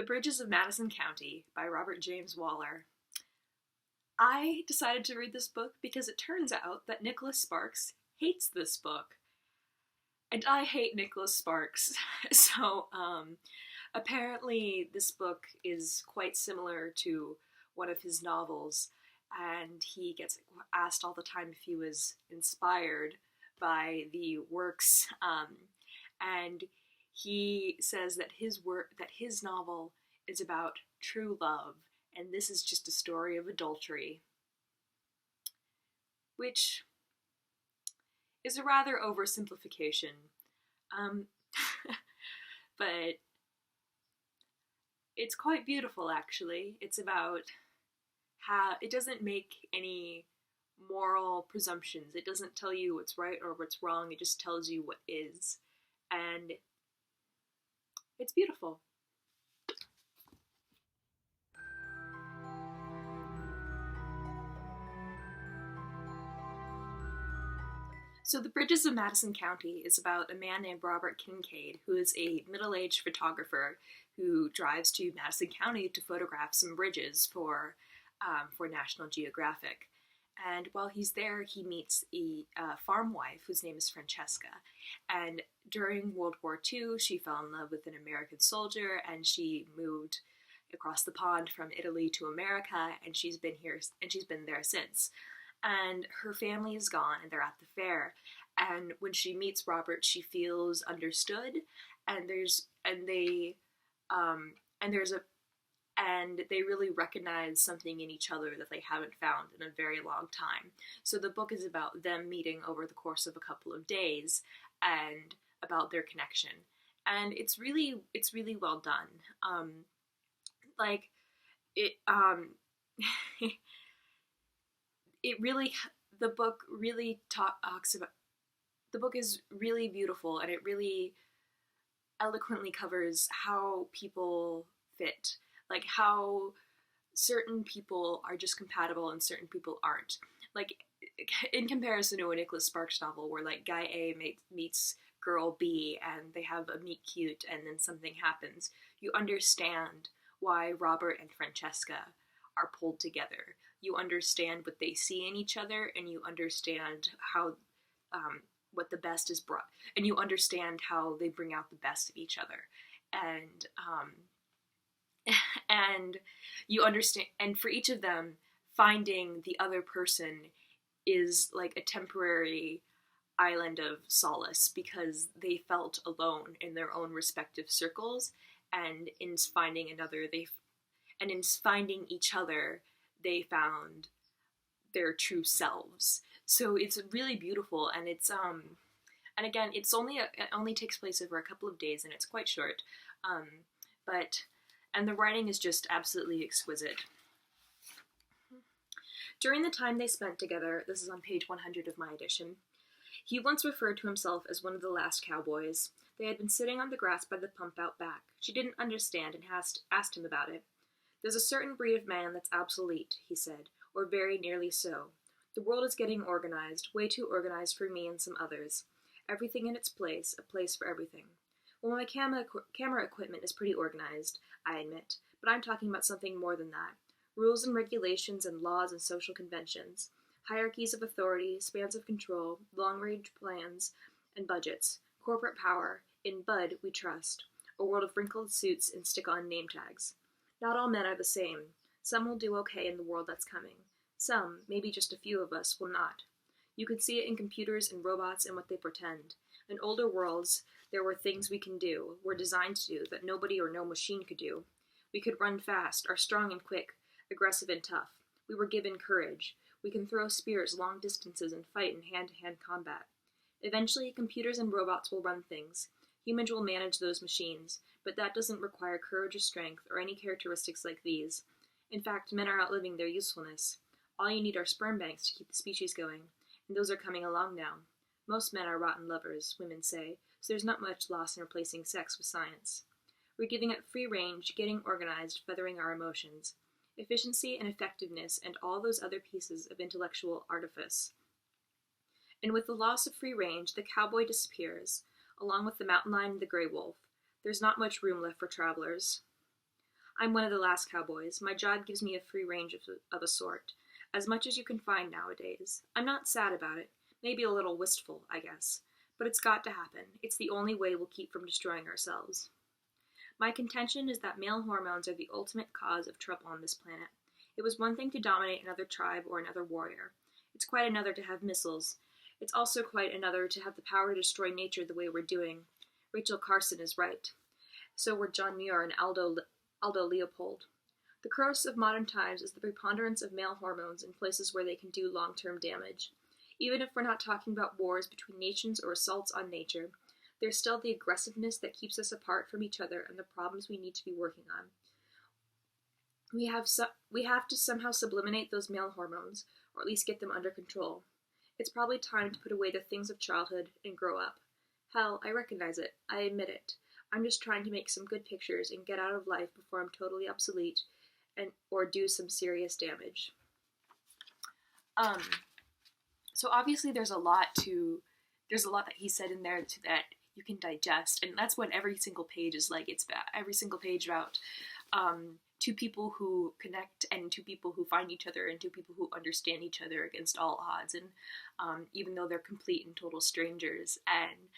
The Bridges of Madison County by Robert James Waller. I decided to read this book because it turns out that Nicholas Sparks hates this book. And I hate Nicholas Sparks. So, apparently this book is quite similar to one of his novels, and he gets asked all the time if he was inspired by the works, and he says that his novel is about true love, and this is just a story of adultery, which is a rather oversimplification, but it's quite beautiful, actually. It's about how it doesn't make any moral presumptions. It doesn't tell you what's right or what's wrong. It just tells you what is, and it's beautiful. So The Bridges of Madison County is about a man named Robert Kincaid, who is a middle-aged photographer who drives to Madison County to photograph some bridges for National Geographic. And while he's there, he meets a farm wife whose name is Francesca. And during World War II, she fell in love with an American soldier, and she moved across the pond from Italy to America, and she's been there since. And her family is gone, and they're at the fair. And when she meets Robert, she feels understood, and they really recognize something in each other that they haven't found in a very long time. So the book is about them meeting over the course of a couple of days and about their connection. And it's really well done. The book really talks about, the book is really beautiful, and it really eloquently covers how people fit, like how certain people are just compatible and certain people aren't. Like, in comparison to a Nicholas Sparks novel where like guy A meets girl B and they have a meet cute and then something happens, you understand why Robert and Francesca are pulled together. You understand what they see in each other, and you understand how what the best is brought, and you understand how they bring out the best of each other, and you understand, and for each of them, finding the other person is like a temporary island of solace, because they felt alone in their own respective circles, and in finding each other, they found their true selves. So it's really beautiful, and it's and again, it only takes place over a couple of days, and it's quite short, and the writing is just absolutely exquisite. During the time they spent together, this is on page 100 of my edition, he once referred to himself as one of the last cowboys. They had been sitting on the grass by the pump out back. She didn't understand and asked him about it. "There's a certain breed of man that's obsolete," he said, "or very nearly so. The world is getting organized, way too organized for me and some others. Everything in its place, a place for everything. Well, my camera equipment is pretty organized, I admit, but I'm talking about something more than that. Rules and regulations and laws and social conventions. Hierarchies of authority, spans of control, long-range plans and budgets. Corporate power. In Bud, we trust. A world of wrinkled suits and stick-on name tags. Not all men are the same. Some will do okay in the world that's coming. Some, maybe just a few of us, will not. You can see it in computers and robots and what they pretend. In older worlds, there were things we can do, were designed to do, that nobody or no machine could do. We could run fast, are strong and quick, aggressive and tough. We were given courage. We can throw spears long distances and fight in hand-to-hand combat. Eventually, computers and robots will run things. Humans will manage those machines, but that doesn't require courage or strength or any characteristics like these. In fact, men are outliving their usefulness. All you need are sperm banks to keep the species going, and those are coming along now. Most men are rotten lovers, women say, so there's not much loss in replacing sex with science. We're giving it free range, getting organized, feathering our emotions. Efficiency and effectiveness and all those other pieces of intellectual artifice. And with the loss of free range, the cowboy disappears, along with the mountain lion and the gray wolf. There's not much room left for travelers. I'm one of the last cowboys. My job gives me a free range of a sort. As much as you can find nowadays. I'm not sad about it. Maybe a little wistful, I guess. But it's got to happen. It's the only way we'll keep from destroying ourselves. My contention is that male hormones are the ultimate cause of trouble on this planet. It was one thing to dominate another tribe or another warrior. It's quite another to have missiles. It's also quite another to have the power to destroy nature the way we're doing. Rachel Carson is right. So were John Muir and Aldo Leopold. The curse of modern times is the preponderance of male hormones in places where they can do long-term damage. Even if we're not talking about wars between nations or assaults on nature, there's still the aggressiveness that keeps us apart from each other and the problems we need to be working on. We have to somehow sublimate those male hormones, or at least get them under control. It's probably time to put away the things of childhood and grow up. Hell, I recognize it. I admit it. I'm just trying to make some good pictures and get out of life before I'm totally obsolete or do some serious damage. So obviously there's a lot that he said in there that you can digest, and that's what every single page is like. It's every single page about two people who connect and two people who find each other and two people who understand each other against all odds, and even though they're complete and total strangers, and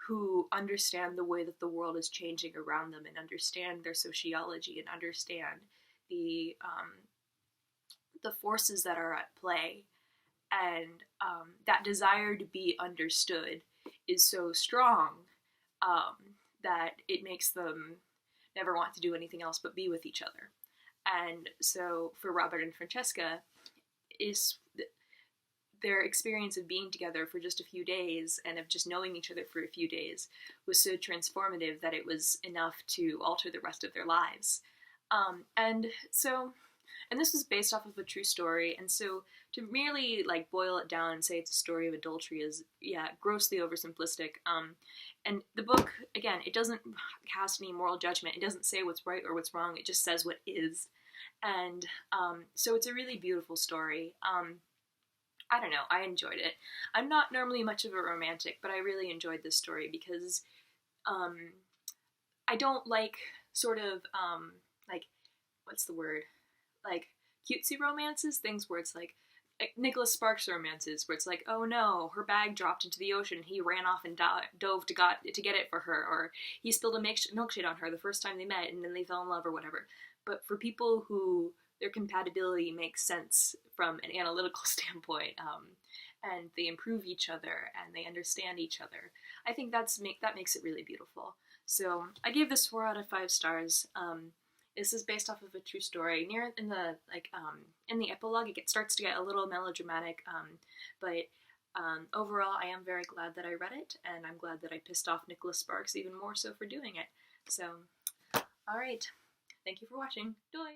who understand the way that the world is changing around them and understand their sociology and understand the forces that are at play, and that desire to be understood is so strong that it makes them never want to do anything else but be with each other. And so for Robert and Francesca, is their experience of being together for just a few days and of just knowing each other for a few days was so transformative that it was enough to alter the rest of their lives. And this was based off of a true story, and so to merely like boil it down and say it's a story of adultery is, yeah, grossly oversimplistic. And the book, again, it doesn't cast any moral judgment. It doesn't say what's right or what's wrong. It just says what is. And so it's a really beautiful story. I don't know, I enjoyed it. I'm not normally much of a romantic, but I really enjoyed this story because I don't like sort of, like, what's the word? Like, cutesy romances, things where it's like Nicholas Sparks romances, where it's like, oh no, her bag dropped into the ocean, he ran off and dove to get it for her, or he spilled a milkshake on her the first time they met, and then they fell in love, or whatever. But for people who their compatibility makes sense from an analytical standpoint, and they improve each other, and they understand each other, I think that makes it really beautiful. So I gave this 4 out of 5 stars. This is based off of a true story. Near in the epilogue, it starts to get a little melodramatic, but overall, I am very glad that I read it, and I'm glad that I pissed off Nicholas Sparks even more so for doing it. So, all right, thank you for watching. Doei!